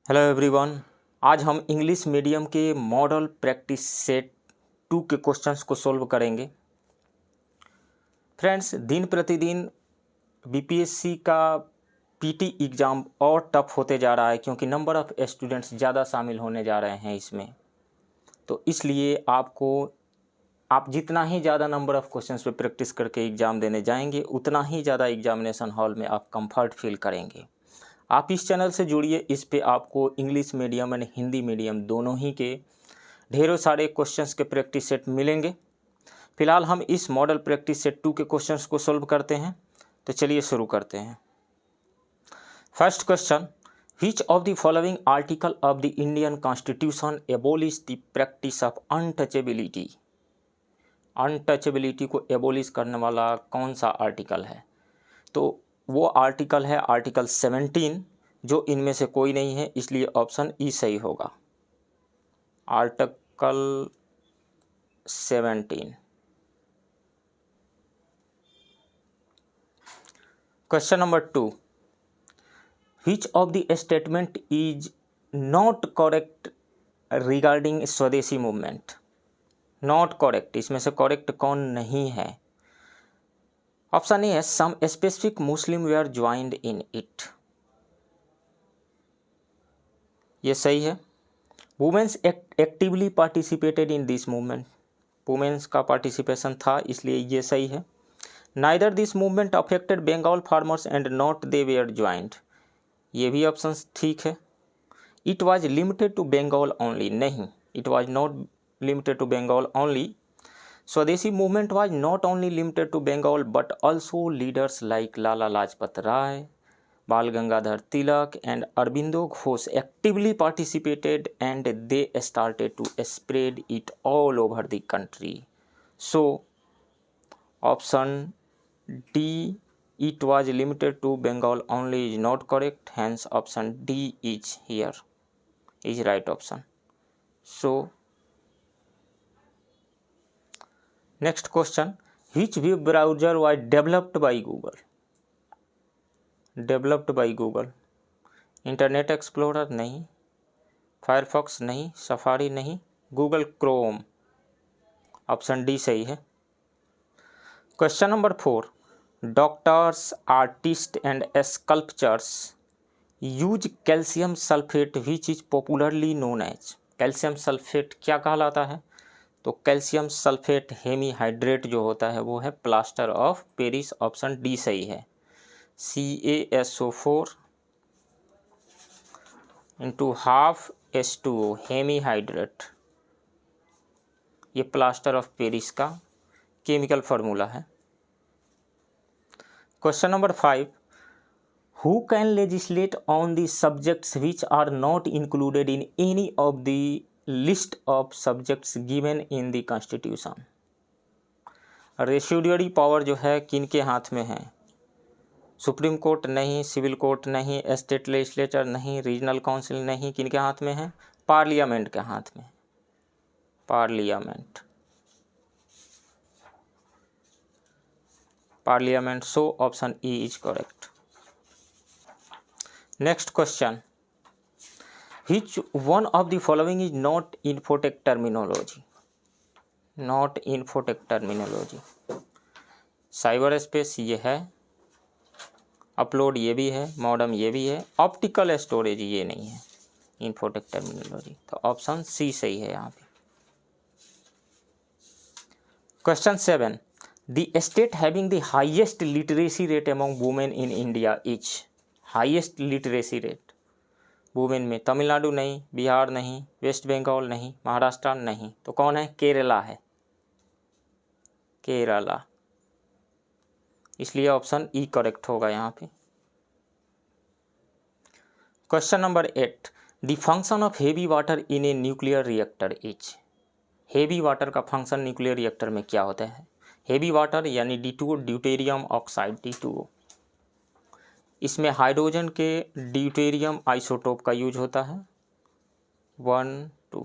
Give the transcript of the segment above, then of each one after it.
Hello everyone. आज हम English medium के मॉडल प्रैक्टिस सेट 2 के क्वेश्चंस को सॉल्व करेंगे। फ्रेंड्स, दिन प्रतिदिन बीपीएससी का पीटी एग्ज़ाम और टफ होते जा रहा है क्योंकि नंबर ऑफ़ स्टूडेंट्स ज़्यादा शामिल होने जा रहे हैं इसमें। तो इसलिए आप जितना ही ज़्यादा नंबर ऑफ़ क्वेश्चंस पे प्रैक्टिस करके एग्ज़ाम देने जाएंगे उतना ही ज़्यादा एग्जामिनेशन हॉल में आप कंफर्ट फील करेंगे। आप इस चैनल से जुड़िए। इस पे आपको English medium and Hindi medium दोनों ही के ढेरों सारे क्वेश्चंस के प्रैक्टिस सेट मिलेंगे। फिलहाल हम इस मॉडल प्रैक्टिस सेट 2 के क्वेश्चंस को सॉल्व करते हैं। तो चलिए शुरू करते हैं। First question, which of the following article of the Indian constitution abolish the practice of untouchability. Untouchability को एबोलिश करने वाला कौन सा आर्टिकल है? तो वो आर्टिकल है आर्टिकल 17, जो इनमें से कोई नहीं है, इसलिए ऑप्शन ई सही होगा। Article 17। Question number 2, which of the statement is not correct regarding Swadeshi movement. Not correct, इसमें से करेक्ट कौन नहीं है? ऑप्शन ए है some specific Muslim were joined in it, ये सही है। Womens actively participated in this movement, womens का पार्टिसिपेशन था, इसलिए ये सही है। Neither this movement affected Bengal farmers and not they were joined, ये भी ऑप्शन ठीक है। It was limited to Bengal only, नहीं, it was not limited to Bengal only. Swadeshi movement was not only limited to Bengal but also leaders like Lala Lajpat Rai, Bal Gangadhar Tilak and Aurobindo Ghosh actively participated and they started to spread it all over the country. So option D, it was limited to Bengal only, is not correct, hence option D is here, is right option. So next question, which web browser was developed by Google? Developed by Google, Internet Explorer नहीं, Firefox नहीं, Safari नहीं, Google Chrome, option D सही है। Question number 4, doctors, artist and sculptures use calcium sulphate which is popularly known as. Calcium sulphate क्या कहलाता है? तो calcium sulphate hemihydrate जो होता है वो है plaster of Paris, option D सही है। CaSO4 into half H2O, hemihydrate, ये प्लास्टर ऑफ पेरिस का केमिकल फार्मूला है। Question number 5, who can legislate on the subjects which are not included in any of the list of subjects given in the constitution. Residuary power जो है किनके हाथ में है? Supreme Court नहीं, civil court नहीं, state legislature नहीं, regional council नहीं, किनके हाथ में है? पार्लियामेंट के हाथ में, parliament, parliament. So option E is correct. Next question, which one of the following is not infotech terminology? Not infotech terminology, cyber space ये है, अपलोड ये भी है, मॉडम ये भी है, ऑप्टिकल स्टोरेज ये नहीं है, इन्फोटेक टर्मिनोलॉजी। तो ऑप्शन सी सही है यहाँ पे। Question 7, the state having the highest literacy rate among women in India is. Highest literacy rate women में तमिलनाडु नहीं, बिहार नहीं, वेस्ट बंगाल नहीं, महाराष्ट्र नहीं, तो कौन है? केरला है, केरला, इसलिए ऑप्शन ई करेक्ट होगा यहाँ पे। Question number 8, the function of heavy water in a nuclear reactor is. Heavy water का फंक्शन न्यूक्लियर रिएक्टर में क्या होता है? हेवी वाटर यानी D2O, ड्यूटेरियम ऑक्साइड, D2O, इसमें हाइड्रोजन के ड्यूटेरियम आइसोटोप का यूज होता है, 1 2,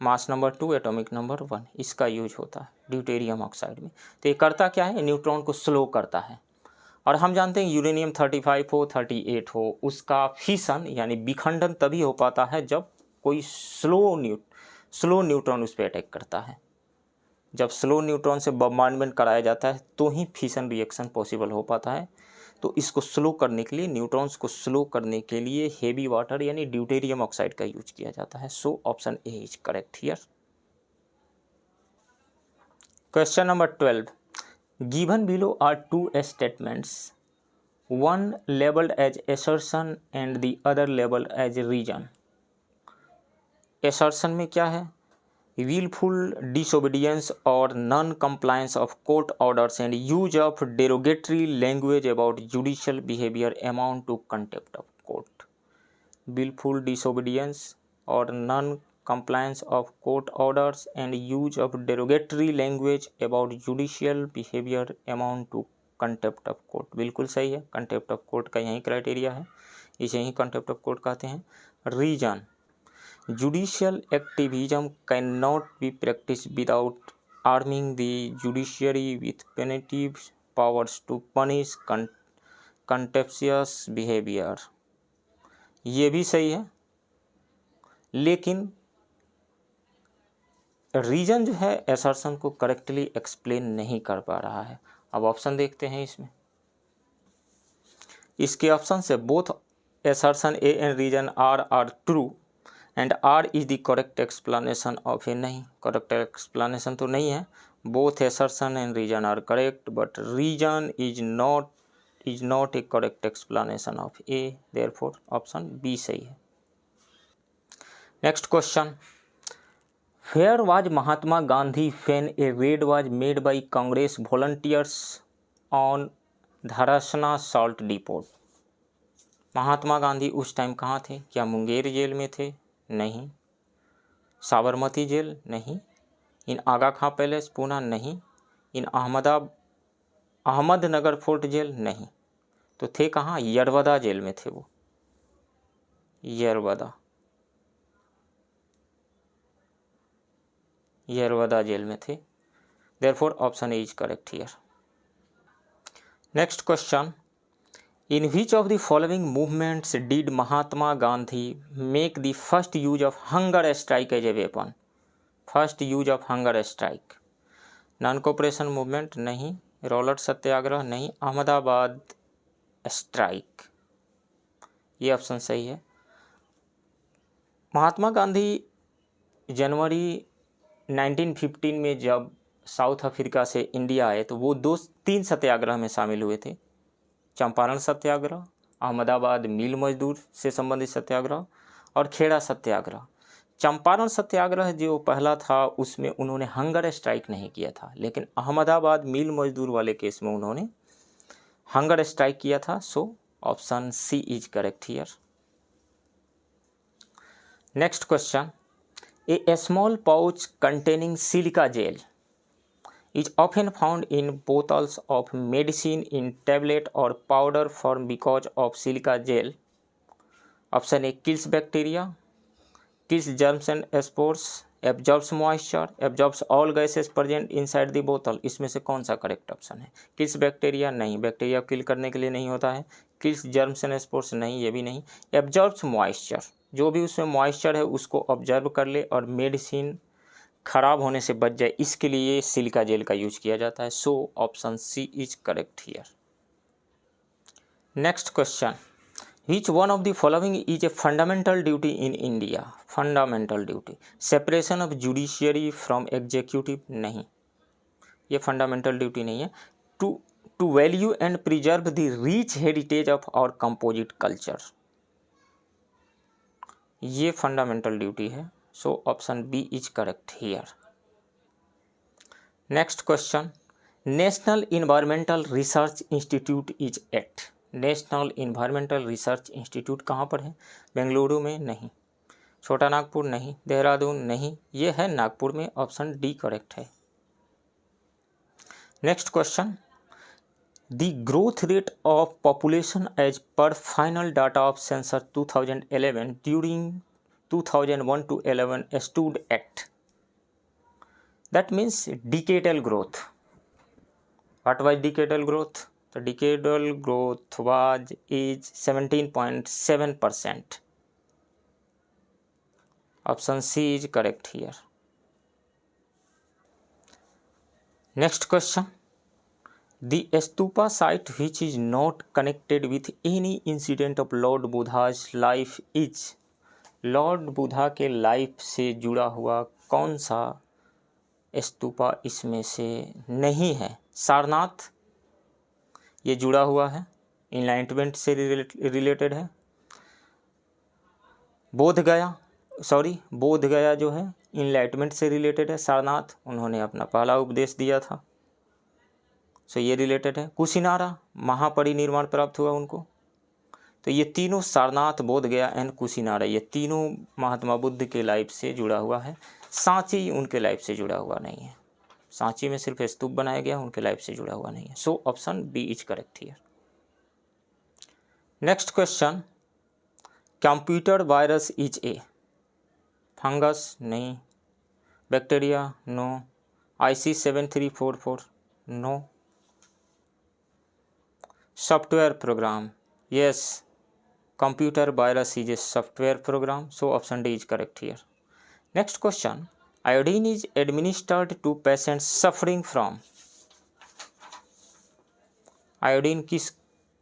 मास नंबर 2, एटॉमिक नंबर 1, इसका यूज होता है ड्यूटेरियम ऑक्साइड में। तो ये करता क्या है? न्यूट्रॉन को स्लो करता है। और हम जानते हैं यूरेनियम 35 हो 38 हो, उसका फिशन यानी विखंडन तभी हो पाता है जब कोई स्लो न्यूट्रॉन उस पर अटैक करता है। जब स्लो न्यूट्रॉन से बॉम्बार्डमेंट कराया जाता है तो ही फिशन रिएक्शन पॉसिबल हो पाता है। तो इसको स्लो करने के लिए, न्यूट्रॉन्स को स्लो करने के लिए हेवी वाटर यानी ड्यूटेरियम ऑक्साइड का यूज किया जाता है। So option A is correct here. Question number 12, given below are two statements, one labeled as assertion and the other labeled as reason। assertion में क्या है? willful disobedience or non-compliance of court orders and use of derogatory language about judicial behavior amount to contempt of court। willful disobedience or non-compliance of court orders and use of derogatory language about judicial behavior amount to contempt of court. बिल्कुल सही है, contempt of court का यही criteria है, इसे ही contempt of court कहते हैं। Reason, judicial activism can not be practice without arming the judiciary with punitive powers to punish contemptuous behaviour. ये भी सही है, लेकिन रीजन जो है असर्शन को करेक्टली एक्सप्लेन नहीं कर पा रहा है। अब ऑप्शन देखते हैं इसमें। इसके ऑप्शन से both assertion A and reason are true and R is the correct explanation of A. नहीं, करेक्ट एक्सप्लेनेशन तो नहीं है। Both assertion and reason are correct but reason is not a correct explanation of A, therefore option B सही है। Next question, Where was Mahatma Gandhi when a raid was made by Congress volunteers on Dharasana salt depot? Mahatma Gandhi उस time कहाँ थे? क्या Munger jail में थे? नहीं। Sabarmati jail? नहीं। इन आगा खां पैलेस पूना? नहीं। इन अहमदनगर फोर्ट जेल? नहीं। तो थे कहाँ? यरवदा जेल में थे वो, यरवदा जेल में थे। Therefore option A is correct here. Next question, in which of the following movements did Mahatma Gandhi make the first use of hunger strike as a weapon? First use of hunger strike, non cooperation movement? नहीं। Rowlatt Satyagraha? नहीं। Ahmedabad strike, ये option सही है। महात्मा गांधी जनवरी 1915 में जब south Africa से India आए तो वो 2-3 सत्याग्रह में शामिल हुए थे। चंपारण सत्याग्रह, अहमदाबाद मिल मजदूर से संबंधित सत्याग्रह और खेड़ा सत्याग्रह। चंपारण सत्याग्रह जो पहला था उसमें उन्होंने हंगर स्ट्राइक नहीं किया था, लेकिन अहमदाबाद मिल मजदूर वाले केस में उन्होंने हंगर स्ट्राइक किया था। So option C is correct here. Next question, A small pouch containing silica gel is often found in bottles of medicine in tablet or powder form because of silica gel. Option A kills bacteria, kills germs and spores, absorbs moisture, absorbs all gases present inside the bottle। इसमें से कौन सा correct option है? Kills bacteria? नहीं, bacteria kill करने के लिए नहीं होता है। Kills germs and spores? नहीं, ये भी नहीं। एब्जॉर्ब्स मॉइस्चर, जो भी उसमें मॉइस्चर है उसको ऑब्जर्व कर ले और मेडिसिन खराब होने से बच जाए, इसके लिए सिलिका जेल का यूज किया जाता है। So option C is correct here. Next question, Which one of the following is a fundamental duty in India? Fundamental duty, separation of judiciary from executive? नहीं, ये fundamental duty नहीं है। To value and preserve the rich heritage of our composite culture, ये fundamental duty है। So option B is correct here. Next question, National Environmental Research Institute is at? National environmental research institute कहाँ पर है? बेंगलुरु में? नहीं। छोटा नागपुर? नहीं। देहरादून? नहीं, ये है नागपुर में। ऑप्शन डी करेक्ट है। Next question, the growth rate of population as per final data of census 2011 during 2001 to 11 stood at? That means decadal growth. What was decadal growth? The decadal growth is 17.7%. Option C is correct here. Next question. The stupa site which is not connected with any incident of Lord Buddha's life is, Lord Buddha के life से जुड़ा हुआ कौन सा स्तूपा इसमें से नहीं है? सारनाथ, ये जुड़ा हुआ है, इनलाइटमेंट से रिलेटेड है। बोध गया जो है इनलाइटमेंट से रिलेटेड है। सारनाथ, उन्होंने अपना पहला उपदेश दिया था, सो ये रिलेटेड है। कुशीनारा, महापरिनिर्वाण प्राप्त हुआ उनको। तो ये तीनों, सारनाथ, बोध गया एंड कुशीनारा, ये तीनों महात्मा बुद्ध के लाइफ से जुड़ा हुआ है। सांची उनके लाइफ से जुड़ा हुआ नहीं है। सांची में सिर्फ स्तूप बनाया गया, उनके लाइफ से जुड़ा हुआ नहीं है। So option B is correct here. Next question, computer virus is a, fungus नहीं, bacteria no, IC 7344 no, software program yes, computer virus is a software program, so option D is correct here. Next question, iodine is administered to patients suffering from, iodine किस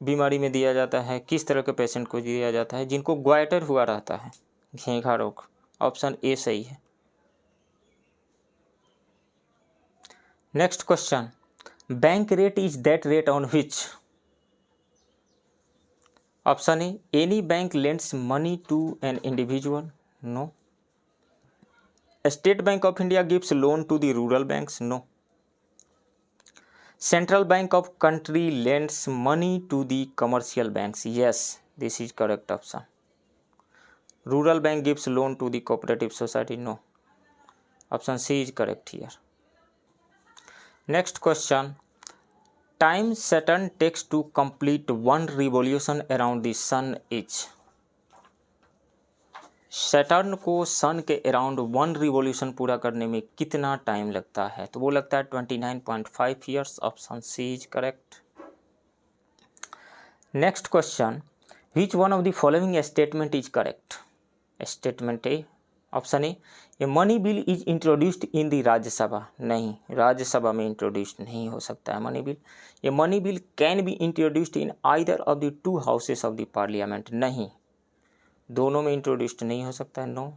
बीमारी में दिया जाता है, किस तरह के पेशेंट को दिया जाता है? जिनको ग्वाइटर हुआ रहता है, घेंघा रोग। ऑप्शन ए सही है। Next question, bank rate is that rate on which, option A, any bank lends money to an individual, no. State bank of India gives loan to the rural banks, no. Central bank of country lends money to the commercial banks, yes, this is correct option. Rural bank gives loan to the cooperative society, no. Option C is correct here. Next question, time Saturn takes to complete one revolution around the sun is, Saturn को सन के around one revolution पूरा करने में कितना time लगता है? तो वो लगता है 29.5 years. Option C is correct. Next question, which one of the following statement is correct? Statement A, option A money bill is introduced in the Rajya Sabha, नहीं, राज्यसभा में इंट्रोड्यूस्ड नहीं हो सकता है money bill. A money bill can be introduced in either of the two houses of the parliament, नहीं, दोनों में introduced नहीं हो सकता है, no.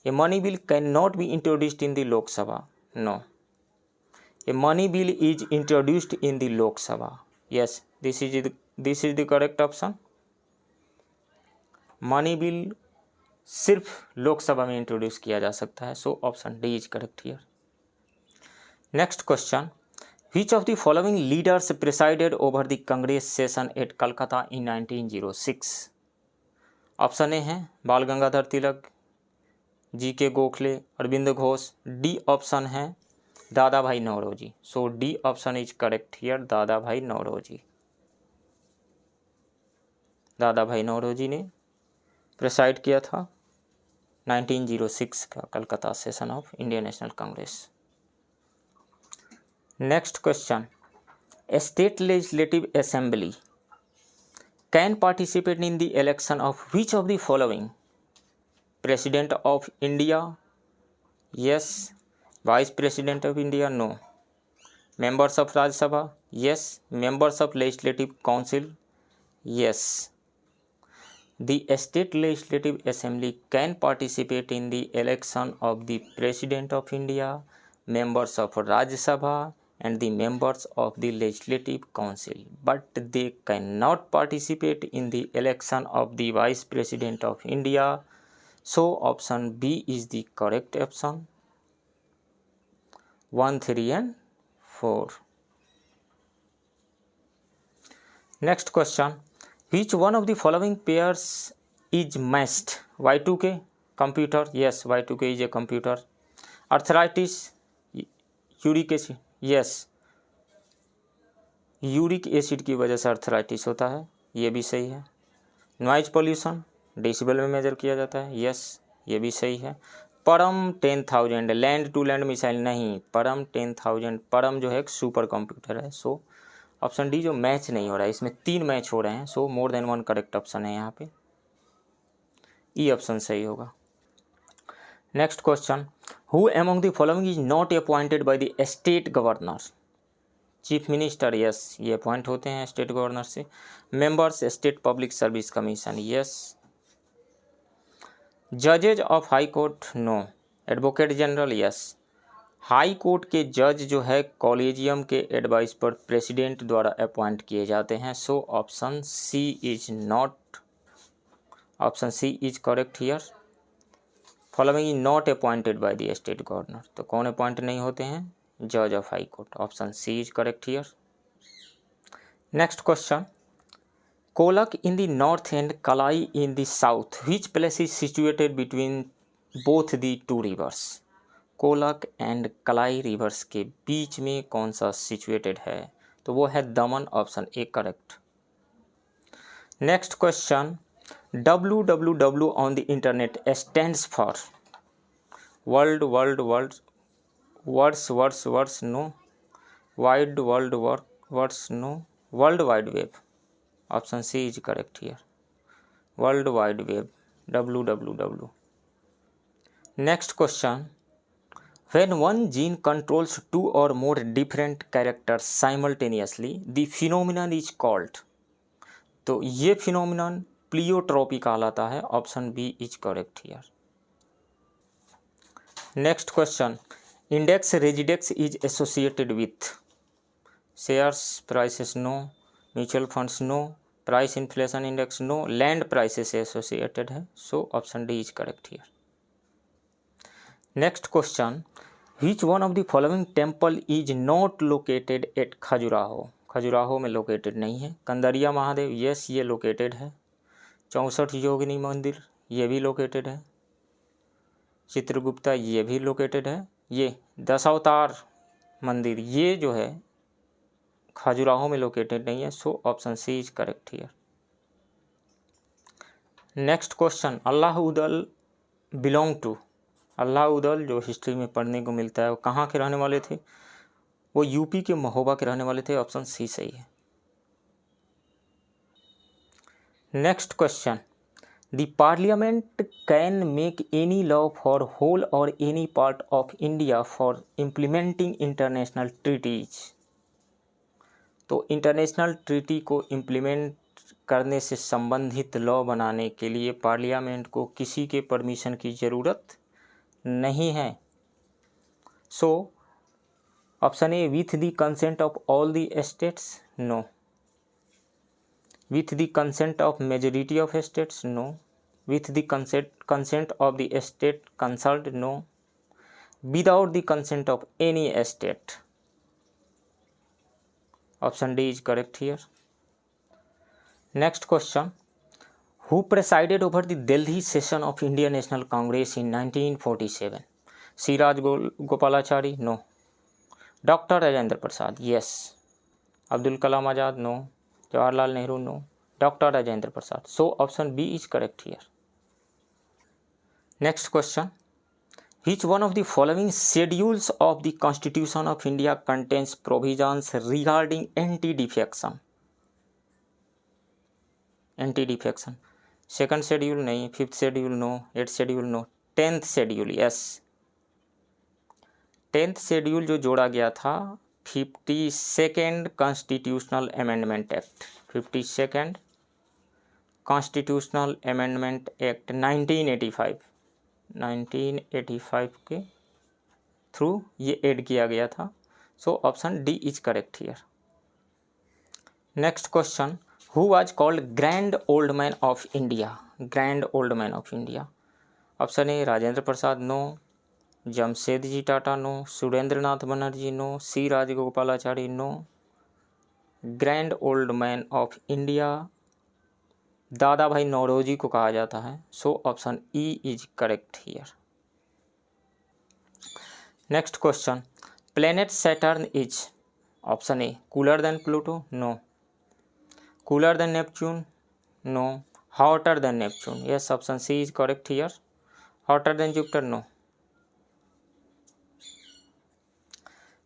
A money bill can not B introduced in the Lok Sabha, no. A money bill is introduced in the Lok Sabha, yes, this is the correct option. Money bill सिर्फ लोकसभा में introduce किया जा सकता है, so option D is correct here. Next question, which of the following leaders presided over the Congress session at Calcutta in 1906? Option A है Bal Gangadhar Tilak, GK Gokhale, Arvind Ghosh. D option है Dadabhai Naoroji, so D option is correct here, दादा भाई नौरोजी। दादा भाई नौरोजी ने preside किया था 1906 का Calcutta session of Indian National Congress. Next question, state legislative assembly can participate in the election of which of the following? President of India, yes. Vice president of India, no. Members of Rajya Sabha, yes. Members of legislative council, yes. The state legislative assembly can participate in the election of the President of India, members of Rajya Sabha and the members of the Legislative Council, but they cannot participate in the election of the Vice President of India. So option B is the correct option. 1, 3 and 4. Next question, which one of the following pairs is matched? Y2K, computer, yes, Y2K is a computer. Arthritis, uric acid, yes, uric acid की वजह से arthritis होता है, ये भी सही है। Noise pollution decibel में मेजर किया जाता है, यस, ये भी सही है। परम 10,000 लैंड टू लैंड मिसाइल, नहीं, परम 10,000, परम जो है एक सुपर कंप्यूटर है, सो ऑप्शन डी जो मैच नहीं हो रहा है, इसमें 3 मैच हो रहे हैं, so more than 1 correct option है यहाँ पे, ई ऑप्शन सही होगा। Next question, who among the following is not appointed by the state governor? Chief minister, yes, ये अपॉइंट होते हैं स्टेट गवर्नर से। Members state public service commission, yes. जजेज of high court, no. Advocate general, yes. High court के जज जो है collegium के एडवाइस पर प्रेसिडेंट द्वारा अपॉइंट किए जाते हैं, so option C is not, option C is correct here. Following is not appointed by the state governor, तो कौन अपॉइंट नहीं होते हैं? जज of high court, option C is correct here. Next question, Kolak in the north and Kalai in the south, which place is situated between both the two rivers? Kolak and Kalai rivers के बीच में कौन सा सिचुएटेड है? तो वो है Daman, option A correct. Next question, www on the internet stands for world world world words words words no, wide world words no, world wide web, option C is correct here, world wide web, www। Next question, when one gene controls 2 or more different characters simultaneously, the phenomenon is called, तो ये phenomenon pleiotropy कहलाता है, option B is correct here. Next question, index Residex is associated with shares prices, no. Mutual funds, no. Price inflation index, no. Land prices से associated है, so option D is correct here. Next question, which one of the following temple is not located at Khajuraho? Khajuraho में located नहीं है। Kandariya Mahadev, yes, ये located है। 64 योगिनी मंदिर, ये भी लोकेटेड है। चित्रगुप्ता, ये भी लोकेटेड है। ये दशावतार मंदिर, ये जो है खजुराहो में लोकेटेड नहीं है, so option C is correct here. Next question, Alha Udal belong to, Alha Udal जो हिस्ट्री में पढ़ने को मिलता है वो कहाँ के रहने वाले थे? वो यूपी के महोबा के रहने वाले थे, ऑप्शन सी सही है। Next question, the parliament can make any law for whole or any part of India for implementing international treaties, तो इंटरनेशनल ट्रीटी को इम्प्लीमेंट करने से संबंधित लॉ बनाने के लिए पार्लियामेंट को किसी के परमिशन की ज़रूरत नहीं है, so option A with the consent of all the states, no. With the consent of majority of states, no. With the consent of the state consult, no. Without the consent of any state, option D is correct here. Next question, who presided over the Delhi session of Indian National Congress in 1947? C. Rajagopalachari, no. Dr. Rajendra Prasad, yes. Abdul Kalam Azad, no. Jawaharlal Nehru, no. Dr. Rajendra Prasad, so option B is correct here. Next question, which one of the following schedules of the Constitution of India contains provisions regarding anti-defection? Anti-defection, second schedule नहीं, 5th schedule no, 8th schedule no, 10th schedule yes. 10th schedule जो जोड़ा गया था 52nd constitutional amendment act, 52nd constitutional amendment act 1985 के through ये add किया गया था, so option D is correct here. Next question, Who was called Grand Old Man of India? Grand Old Man of India. Option A Rajendra Prasad, no. Jamshedji Tata, no. Surendra Nath Banerjee, no. C Rajagopalachari, no. Grand old man of India Dadabhai Naoroji को कहा जाता है, so option E is correct here. Next question, planet Saturn is, option A cooler than Pluto, no. Cooler than Neptune, no. Hotter than Neptune, yes, option C is correct here. Hotter than Jupiter, no.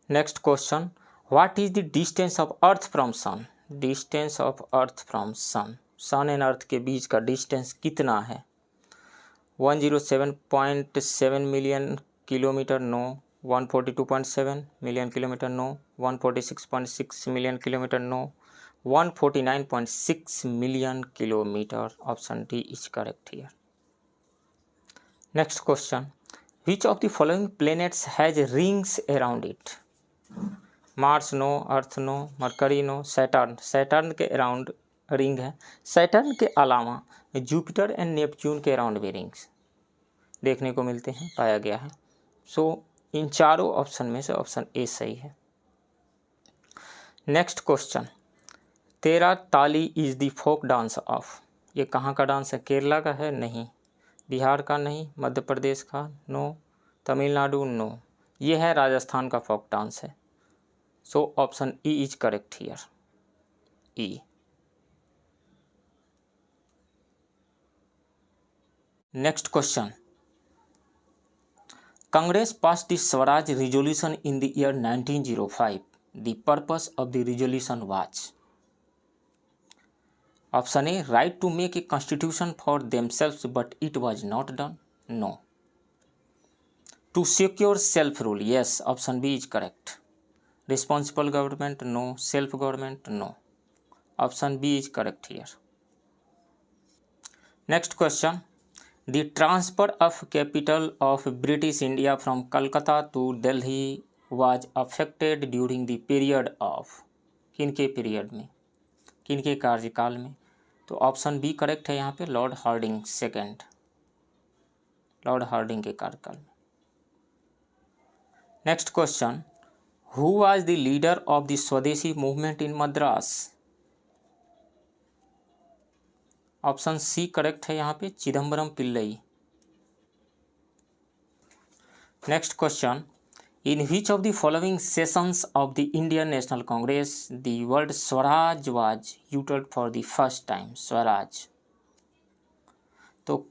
Next question, What is the distance of Earth from Sun? Distance of Earth from Sun. Sun and earth के बीच का distance कितना है? 107.7 million kilometre no, 142.7 million kilometre no, 146.6 million kilometre no, 149.6 million kilometre. Option D is correct here. Next question. Which of the following planets has rings around it? Mars no, Earth no, Mercury no, Saturn. Saturn के around ring है. Saturn के अलावा Jupiter and Neptune के around भी rings देखने को मिलते हैं, पाया गया है. सो इन चारों ऑप्शन में से ऑप्शन ए सही है. Next question. Tera Tali is the folk dance of. ये कहाँ का डांस है? केरला का है? नहीं. बिहार का? नहीं. मध्य प्रदेश का? नो. तमिलनाडु? नो. ये है राजस्थान का फोक डांस है. So option E is correct here. E. Next question. Congress passed the Swaraj resolution in the year 1905. The purpose of the resolution was? Option A, right to make a constitution for themselves, but it was not done. No. To secure self-rule. Yes. Option B is correct. Responsible government. No. Self-government. No. Option B is correct here. Next question. The transfer of capital of British India from Calcutta to Delhi was affected during the period of? किनके period में, किनके कार्यकाल में? तो option B correct है यहाँ पे, Lord Hardinge second. Lord Hardinge के कार्यकाल में. Next question. Who was the leader of the swadeshi movement in Madras? Option C correct है यहाँ पे, Chidambaram Pillai. Next question. In which of the following sessions of the Indian National Congress the word swaraj was used for the first time? Swaraj. तो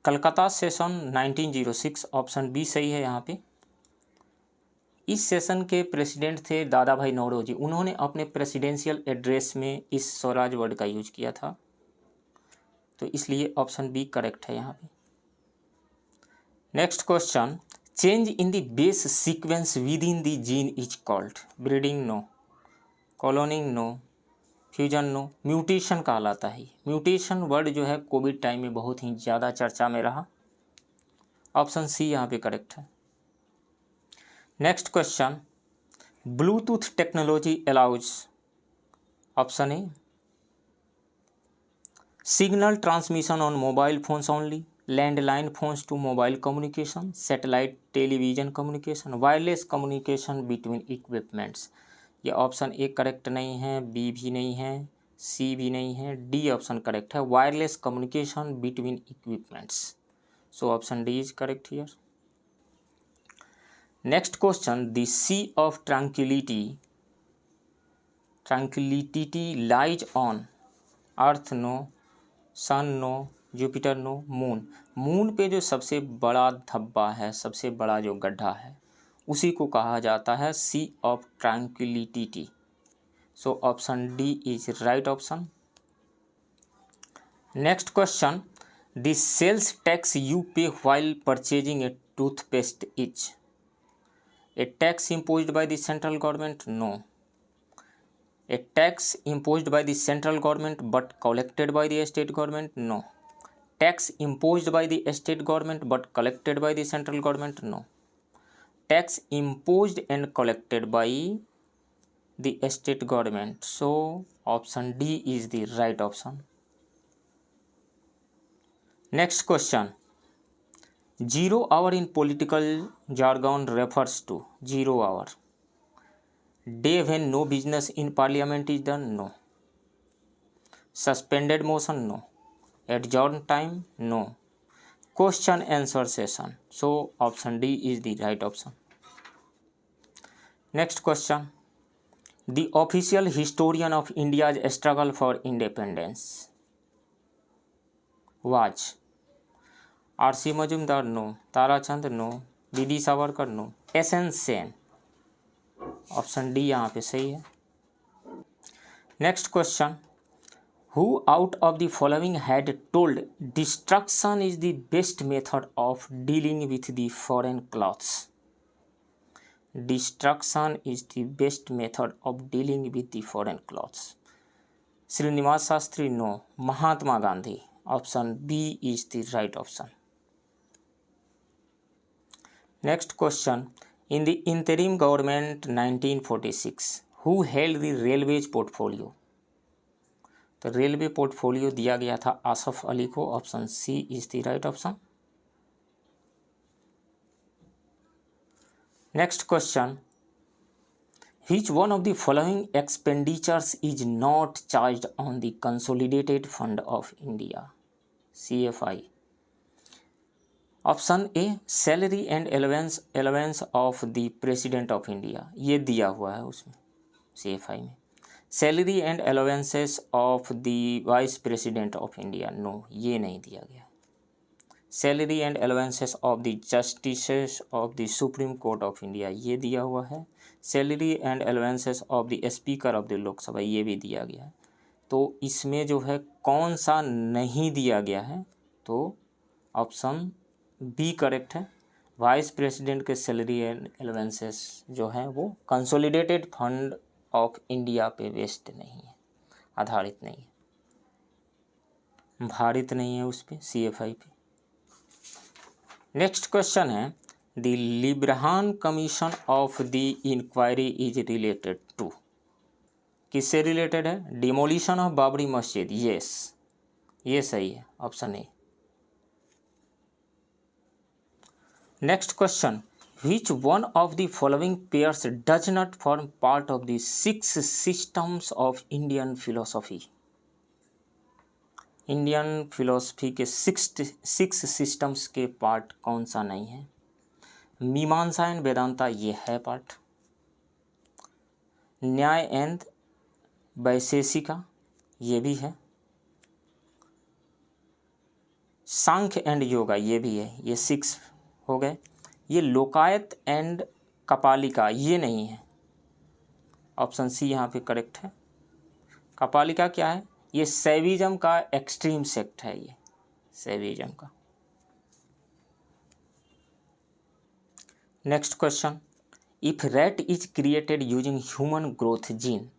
Calcutta session 1906. Option B सही है यहाँ पे. इस session के प्रेसिडेंट थे दादा भाई नौरोजी. उन्होंने अपने प्रेसिडेंशियल एड्रेस में इस स्वराज वर्ड का यूज किया था, तो इसलिए ऑप्शन बी करेक्ट है यहाँ पे. Next question. Change in the base sequence within the gene is called? Breeding? No. Cloning? No. Fusion? No. Mutation कहलाता है. म्यूटेशन वर्ड जो है कोविड टाइम में बहुत ही ज़्यादा चर्चा में रहा. ऑप्शन सी यहाँ पे करेक्ट है. Next question. Bluetooth technology allows? Option A, signal transmission on mobile phones only, landline phones to mobile communication, satellite television communication, wireless communication between equipments. ये ऑप्शन ए करेक्ट नहीं है, B भी नहीं है, सी भी नहीं है, डी ऑप्शन करेक्ट है, wireless communication between equipments. So option D is correct here. Next question. The sea of tranquillity lies on? Earth? No. Sun? No. Jupiter? No. Moon? Moon पे जो सबसे बड़ा धब्बा है, सबसे बड़ा जो गड्ढा है, उसी को कहा जाता है Sea of Tranquillity. So option D is right option. Next question. The sales tax you pay while purchasing a toothpaste is? A tax imposed by the central government? No. A tax imposed by the central government but collected by the state government? No. Tax imposed by the state government but collected by the central government? No. Tax imposed and collected by the state government. So option D is the right option. Next question. 0 hour in political jargon refers to? 0 hour. Day when no business in parliament is done? No. Suspended motion? No. Adjourned time? No. Question answer session? So option D is the right option. Next question. The official historian of India's struggle for independence was? R.C. Majumdar? No. Tarachand? No. D.D. Savarkar? No. S.N. Sen? Option D यहाँ पे सही है। Next question, who out of the following had told destruction is the best method of dealing with the foreign clothes. Destruction is the best method of dealing with the foreign clothes. Srinivas Shastri, no. Mahatma Gandhi, option B is the right option. Next question, in the interim government 1946 who held the railways portfolio. तो railway portfolio दिया गया था आसफ अली को, option C is the right option. Next question, which one of the following expenditures is not charged on the consolidated fund of India, CFI? Option A, salary and allowance of the president of India, ये दिया हुआ है उसमें CFI में। Salary and allowances of the vice president of India, no, ये नहीं दिया गया। Salary and allowances of the justices of the supreme court of India, ये दिया हुआ है। Salary and allowances of the speaker of the Lok Sabha, ये भी दिया गया है। तो इसमें जो है कौन सा नहीं दिया गया है, तो ऑप्शन बी करेक्ट है। वाइस प्रेसिडेंट के सैलरी एंड एलेवेंसेस जो है वो कंसोलिडेटेड फंड ऑफ इंडिया पे बेस्ड नहीं है, आधारित नहीं है, भारित नहीं है उस पर, CFI पे। नेक्स्ट क्वेश्चन है, the Liberhan commission of the inquiry is related to, किससे रिलेटेड है? Demolition of Babri Masjid, yes, ये सही है, option A. Next question, which one of the following pairs does not form part of the 6 systems of Indian philosophy? Indian philosophy के 6 systems के part कौन सा नहीं है? मीमांसा एंड वेदांता, ये है पार्ट। न्याय एंड वैशेषिका, ये भी है। सांख्य एंड योगा, ये भी है, ये 6 हो गए। ये लोकायत एंड कपालिका, ये नहीं है, ऑप्शन सी यहाँ पे करेक्ट है। कपालिका क्या है? ये सैविज्म का एक्सट्रीम सेक्ट है, ये सैविज्म का। Next question, if rat is created using human growth gene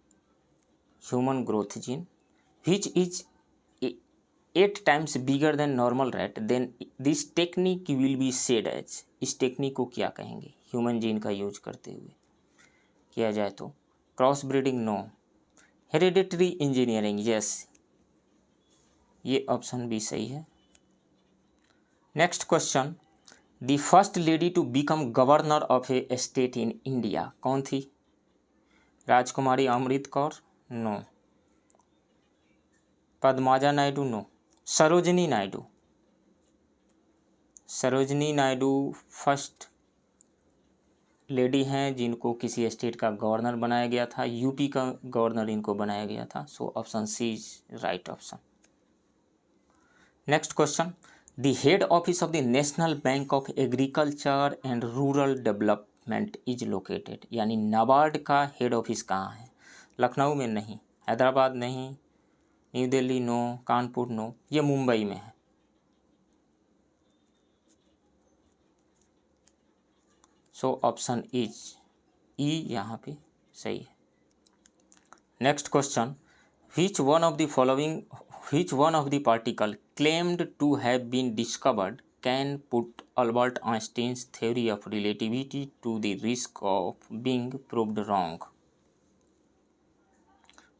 which is 8 times bigger than normal rat, then this technique will be said as, इस टेक्निक को क्या कहेंगे? ह्यूमन जीन का यूज करते हुए किया जाए तो cross breeding, no. Hereditary engineering, yes, ये ऑप्शन भी सही है। Next question, the first lady to become governor of a state in India कौन थी? Rajkumari Amrit Kaur, no. Padmaja Naidu, no. Sarojini Naidu first lady हैं जिनको किसी स्टेट का गवर्नर बनाया गया था, यूपी का गवर्नर इनको बनाया गया था। So option C is right option. Next question, the head office of the national bank of agriculture and rural development is located, यानी नाबार्ड का हेड ऑफिस कहाँ है? लखनऊ में नहीं, हैदराबाद नहीं, न्यू दिल्ली नो, कानपुर नो, ये मुंबई में है। सो ऑप्शन इज ई यहाँ पे सही है। Next question, which one of the particle claimed to have been discovered can put Albert Einstein's theory of relativity to the risk of being proved wrong?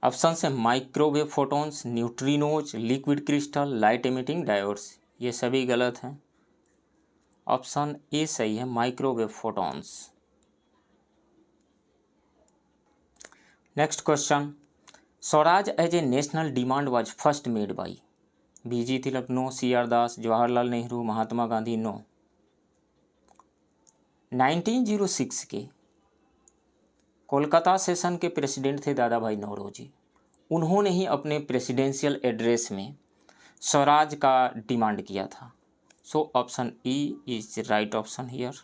Option है microwave photons, neutrinos, liquid crystal, light emitting diodes, ये सभी गलत हैं। Option A सही है, microwave photons. Next question, swaraj as a national demand was first made by, BG Tilak, no. CR Das, Jawaharlal Nehru, Mahatma Gandhi, no. 1906 के Kolkata session के president थे दादा भाई नौरोजी। उन्होंने ही अपने प्रेसिडेंशियल एड्रेस में स्वराज का डिमांड किया था। So option E is right option here.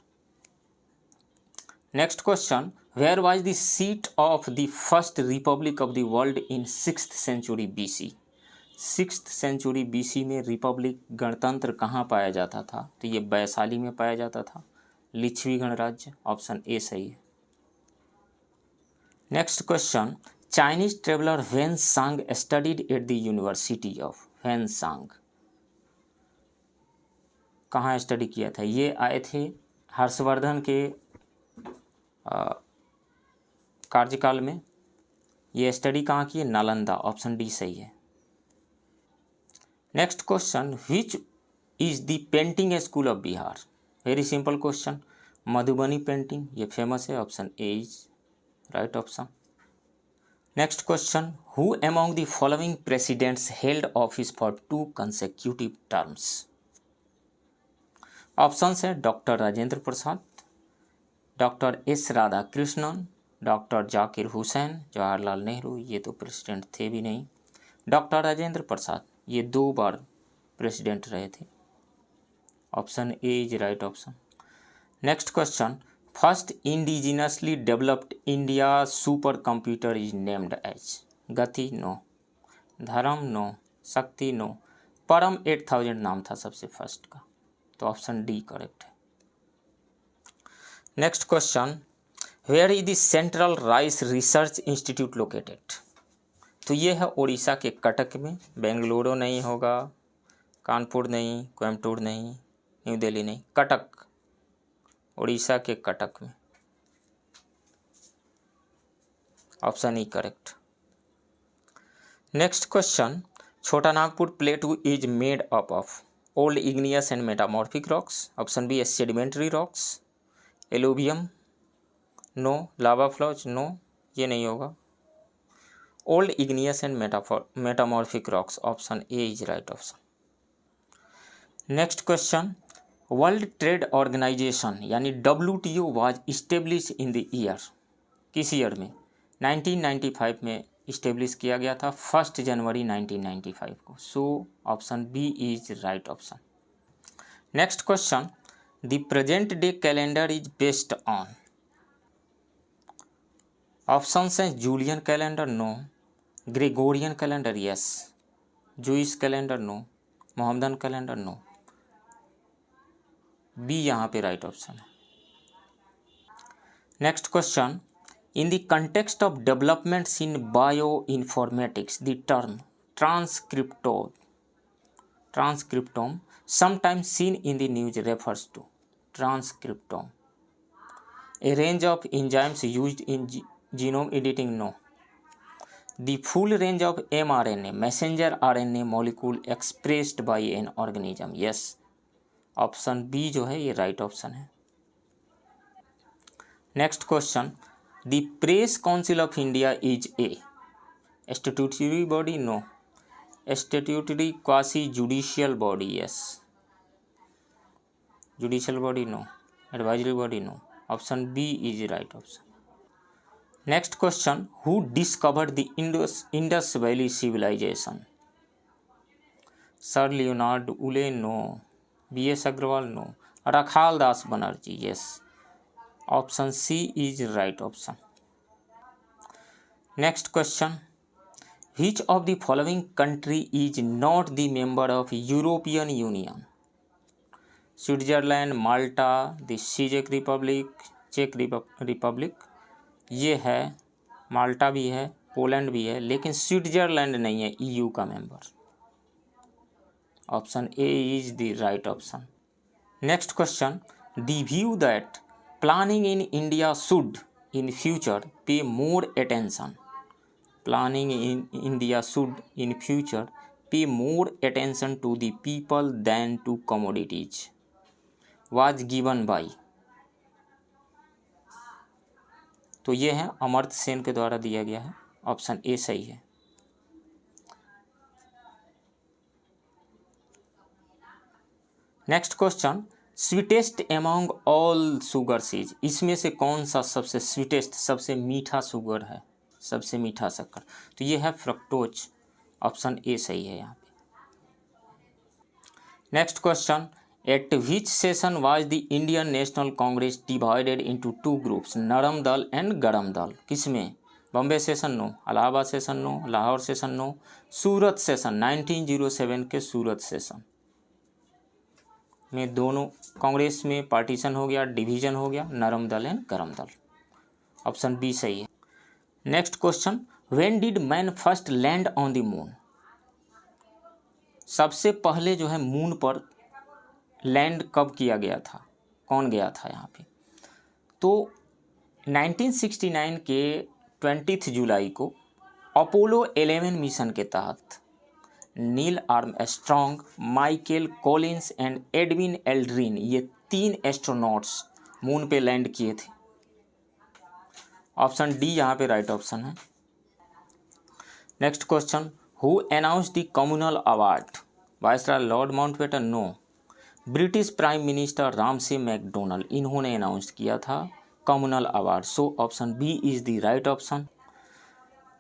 Next question, where was the seat of the first republic of the world in 6th century BC? 6th century BC में रिपब्लिक गणतंत्र कहाँ पाया जाता था? तो ये वैशाली में पाया जाता था, लिच्छवी गणराज्य, ऑप्शन ए सही है। Next question, Chinese traveller Hiuen Tsang studied at the university of, Hiuen Tsang कहाँ स्टडी किया था? ये आए थे हर्षवर्धन के कार्यकाल में। ये स्टडी कहाँ की है? नालंदा, ऑप्शन डी सही है। Next question, which is the painting school of Bihar? Very simple question, Madhubani painting, ये फेमस है, option A is right option. Next question, who among the following presidents held office for 2 consecutive terms? Options है doctor Rajendra Prasad, doctor S Radhakrishnan, doctor Zakir Hussain, Jawaharlal Nehru, ये तो president थे भी नहीं, doctor Rajendra प्रसाद, ये 2 बार president रहे थे, option A is right option. Next question, first indigenously developed India super computer is named as? Gati no, Dharma no, Shakti no, Param 8000 नाम था सबसे फर्स्ट का, तो ऑप्शन डी करेक्ट है। Next question, where is the central rice research institute located? तो ये है उड़ीसा के कटक में, बेंगलुरु नहीं होगा, कानपुर नहीं, कोयम्बटूर नहीं, न्यू दिल्ली नहीं, कटक, उड़ीसा के कटक में, option E correct. Next question, Chota Nagpur plateau is made up of old igneous and metamorphic rocks, option B sedimentary rocks, alluvium no, lava flows no, ये नहीं होगा, old igneous and metamorphic rocks, option A is right option. Next question, World Trade Organization यानी WTO was establish in the year, किस year में? 1995 में establish किया गया था, 1 जनवरी 1995 को, so option B is right option. Next question, the present day calendar is based on? Options हैं Julian calendar no, Gregorian calendar yes, Jewish calendar no, Mohammedan calendar no, B यहाँ पे राइट ऑप्शन है। Next question, in the context of developments in bioinformatics the term transcriptome sometimes seen in the news refers to? Transcriptome, a range of enzymes used in genome editing no, the full range of mRNA messenger RNA molecule expressed by an organism yes, option B जो है ये right option है। Next question, the Press Council of India is a statutory body no, statutory quasi judicial body yes, judicial body no, advisory body no, option B is right option. Next question, who discovered the Indus Valley civilisation? Sir Leonard Woolley no, BS Agarwal no, Rakhal Das Banerjee yes, option C is right option. Next question, which of the following country is not the member of European Union? Switzerland, Malta, the चेक Republic, ये है, माल्टा भी है, Poland भी है, लेकिन Switzerland नहीं है EU का member, option A is the right option. Next question, the view that planning in India should in future pay more attention, planning in India should in future pay more attention to the people than to commodities was given by? तो ये है अमर्त्य सेन के द्वारा दिया गया है, option A सही है। Next question, sweetest among all sugars is, इसमें से कौन सा सबसे स्वीटेस्ट, सबसे मीठा शुगर है, सबसे मीठा शक्कर? तो ये है फ्रक्टोज, ऑप्शन ए सही है यहाँ पे। Next question, at which session was the Indian National Congress divided into two groups, Naram Dal and Garam Dal? किसमें? Bombay session no, Allahabad session no, Lahore session no, Surat session 1907 के सूरत सेशन में दोनों कांग्रेस में पार्टीशन हो गया, डिवीजन हो गया, नरम दल एंड गरम दल। ऑप्शन बी सही है। Next question, when did man first land on the moon? सबसे पहले जो है मून पर लैंड कब किया गया था, कौन गया था यहाँ पे? तो 1969 के 20 जुलाई को अपोलो 11 मिशन के तहत Neil Armstrong, Michael Collins and Edwin Aldrin, ये 3 एस्ट्रोनॉट्स मून पे लैंड किए थे। ऑप्शन डी यहाँ पे राइट ऑप्शन है। Next question, who announce the communal award? Viceroy Lord Mountbatten? No. British prime minister Ramsay MacDonald, इन्होंने अनाउंस किया था communal award. So option B is the right option.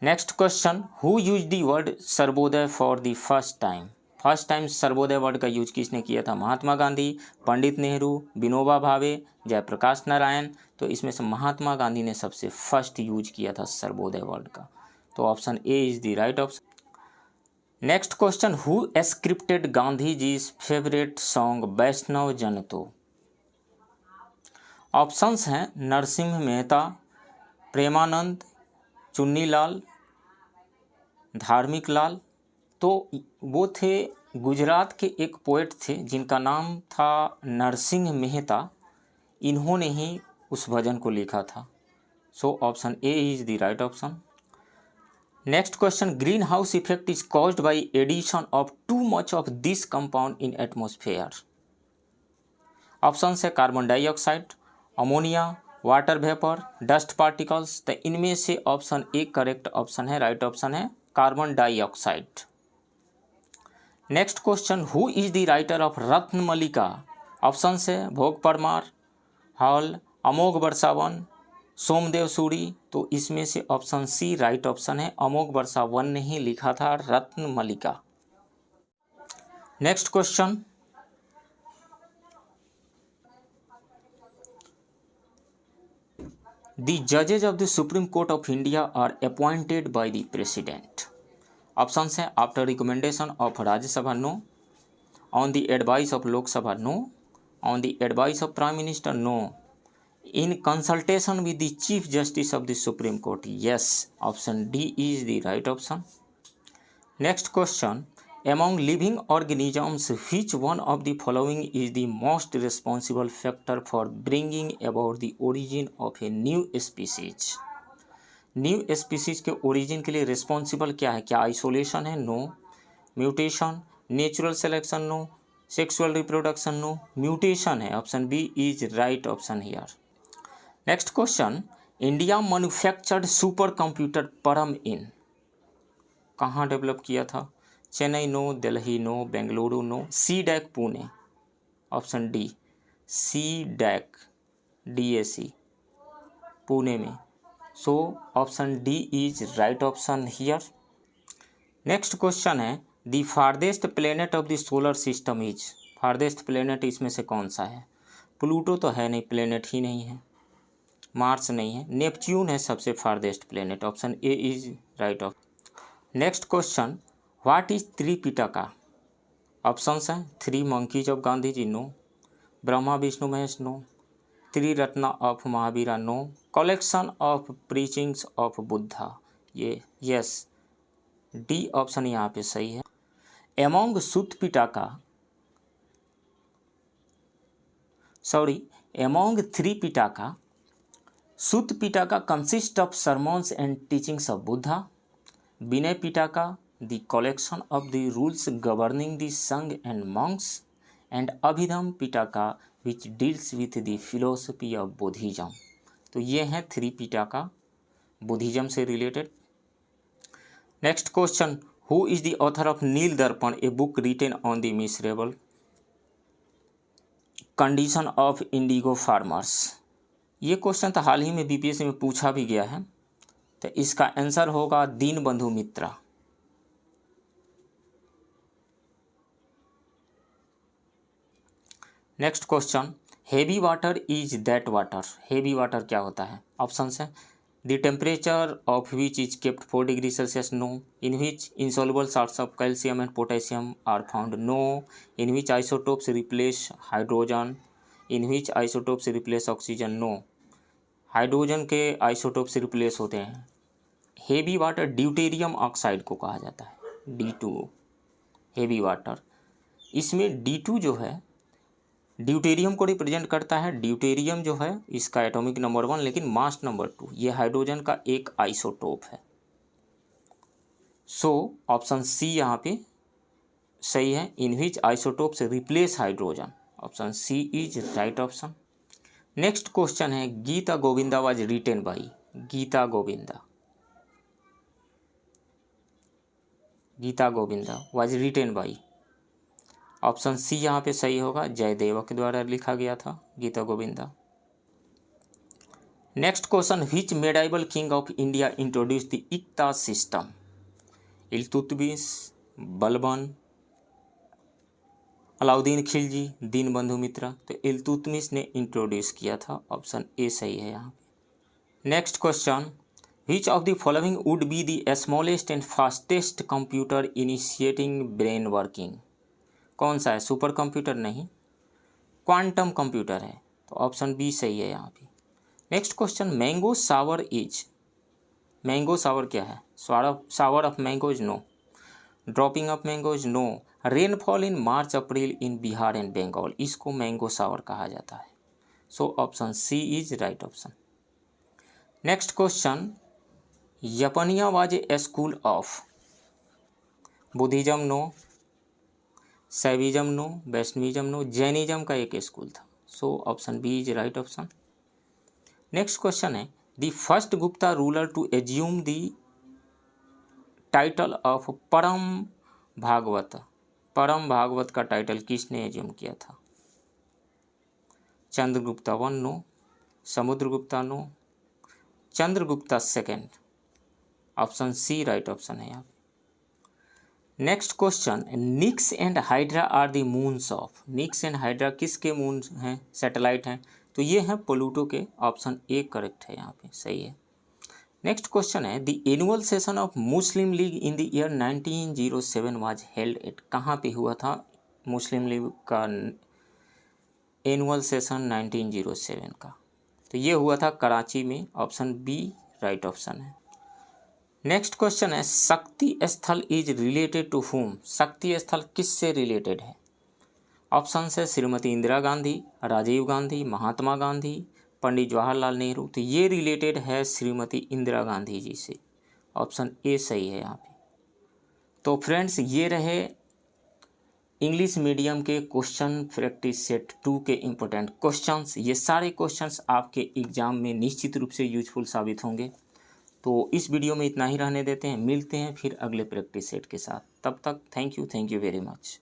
Next question, who use the word Sarvodaya for the first time? First time Sarvodaya word का use किसने किया था? महात्मा गांधी, पंडित नेहरू, विनोबा भावे, जयप्रकाश नारायण। तो इसमें से महात्मा गांधी ने सबसे फर्स्ट यूज किया था सर्वोदय वर्ड का। तो option A is the right option. Next question, who scripted Gandhi जीज favourite song Vaishnav Jan To? Options हैं नरसिंह मेहता, प्रेमानंद, चुन्नीलाल, धार्मिक लाल। तो वो थे गुजरात के एक पोएट थे जिनका नाम था नरसिंह मेहता, इन्होंने ही उस भजन को लिखा था। So option A is the right option. Next question, greenhouse effect is caused by addition of too much of this compound in atmosphere? Option है carbon dioxide, ammonia, water vapour, dust particles. तो इनमें से option A correct option है, right option है carbon dioxide. Next question, who is the writer of Ratnamalika? Option है Bhoj Parmar, Hal, Amoghavarsha, Somdev Suri. तो इसमें से ऑप्शन सी राइट ऑप्शन है, अमोघ बरसावन ने ही लिखा था रत्नमलिका। नेक्स्ट क्वेश्चन, द जजेज of the supreme court of India are appointed by the president. Option है after recommendation of Rajya Sabha, no. On the advice of Lok Sabha, no. On the advice of prime minister, no. In consultation with the chief justice of the supreme court, yes. Option D is the right option. Next question, among living organisms which one of the following is the most responsible factor for bringing about the origin of a new species? New species के origin के लिए responsible क्या है? क्या isolation है? No. Mutation, natural selection? No. Sexual reproduction? No. Mutation है, option B is right option here. Next question, India manufactured supercomputer Param in, कहाँ develop किया था? Chennai, no. Delhi, no. Bengaluru, no. C DAC Pune, option D C DAC DAC Pune में। So option D is right option here. Next question है, the farthest planet of the solar system is, farthest planet इसमें से कौन सा है? प्लूटो तो है नहीं, प्लेनेट ही नहीं है। मार्स नहीं है, नेपच्यून है सबसे farthest planet, option A is right option. Next question, what is Tripitaka? Options हैं 3 monkeys of Gandhi ji, no. Brahma Vishnu Mahesh, no. Triratna of Mahavira, no. Collection of preachings of Buddha, ये यस, डी ऑप्शन यहाँ पे सही है। Among Sutta Pitaka, sorry, among three Pitaka, Sutta Pitaka consist of sermons and teachings of Buddha. Vinay Pitaka, the collection of the rules governing the Sangh and monks, and Abhidham Pitaka, which deals with the philosophy of Buddhism. तो ये हैं 3 Pitaka Buddhism से related. Next question, who is the author of Nil Darpan, a book written on the miserable condition of indigo farmers? ये question तो हाल ही में BPSC में पूछा भी गया है, तो इसका आंसर होगा Dinabandhu Mitra. Next question, heavy water is that water. Heavy water क्या होता है? ऑप्शंस है, the temperature of which is kept 4 degree Celsius, no. In which insoluble salts of calcium and potassium are found, no. In which isotopes replace hydrogen, in which isotopes replace oxygen, no. Hydrogen के isotopes replace होते हैं। Heavy water deuterium oxide को कहा जाता है, D2 heavy water. इसमें D2 जो है ड्यूटेरियम को रिप्रेजेंट करता है। ड्यूटेरियम जो है इसका एटॉमिक नंबर 1 लेकिन मास नंबर 2, ये हाइड्रोजन का एक आइसोटोप है। सो ऑप्शन सी यहाँ पे सही है, in which isotopes replace hydrogen. Option C is right option. Next question है, Gita Govinda was written by. Gita Govinda, Gita Govinda was written by. Option C यहाँ पे सही होगा, जयदेव के द्वारा लिखा गया था Gita Govinda. Next question, which medieval king of India introduce the iqta system. Iltutmish, Balban, Alauddin Khilji, Dinabandhu Mitra. तो इल्तुतमिश ने इंट्रोड्यूस किया था, ऑप्शन ए सही है यहाँ पे। Next question, which of the following would be the smallest and fastest computer initiating brain working. कौन सा है? सुपर कंप्यूटर नहीं, क्वांटम कंप्यूटर है। तो ऑप्शन बी सही है यहाँ पे। Next question, mango shower is. Mango shower क्या है? Shower of mangoes, no. Dropping of mangoes, no. Rainfall in March April in Bihar and Bengal, इसको मैंगो सावर कहा जाता है। So option C is right option. Next question, Yapaniya was a school of. Buddhism, no. Shaivism, no. Vaishnavism, no. Jainism का एक school था। So option B is right option. Next question है, the first Gupta ruler to assume the title of Parama Bhagavata. परम भागवत का title किसने assume किया था? Chandragupta 1, no. Samudragupta, no. Chandragupta 2। Option C right option है यहाँ पे। Next question, Nix and Hydra are the moons of. Nix and Hydra किसके मून हैं? सैटेलाइट हैं। तो ये हैं प्लूटो के। ऑप्शन ए करेक्ट है यहाँ पे, सही है। नेक्स्ट क्वेश्चन है, the annual session of Muslim league in the year 1907 was held at. कहाँ पे हुआ था मुस्लिम लीग का एनुअल सेशन 1907 का? तो ये हुआ था कराची में। ऑप्शन बी राइट ऑप्शन है। नेक्स्ट क्वेश्चन है, शक्ति स्थल इज रिलेटेड टू हुम। शक्ति स्थल किससे रिलेटेड है? ऑप्शन है श्रीमती इंदिरा गांधी, राजीव गांधी, महात्मा गांधी, पंडित जवाहरलाल नेहरू। तो ये रिलेटेड है श्रीमती इंदिरा गांधी जी से। ऑप्शन ए सही है यहाँ पे। तो फ्रेंड्स, ये रहे इंग्लिश मीडियम के क्वेश्चन प्रैक्टिस सेट 2 के इम्पोर्टेंट क्वेश्चंस। ये सारे क्वेश्चंस आपके एग्जाम में निश्चित रूप से यूजफुल साबित होंगे। तो इस वीडियो में इतना ही रहने देते हैं, मिलते हैं फिर अगले प्रैक्टिस सेट के साथ। तब तक थैंक यू वेरी मच।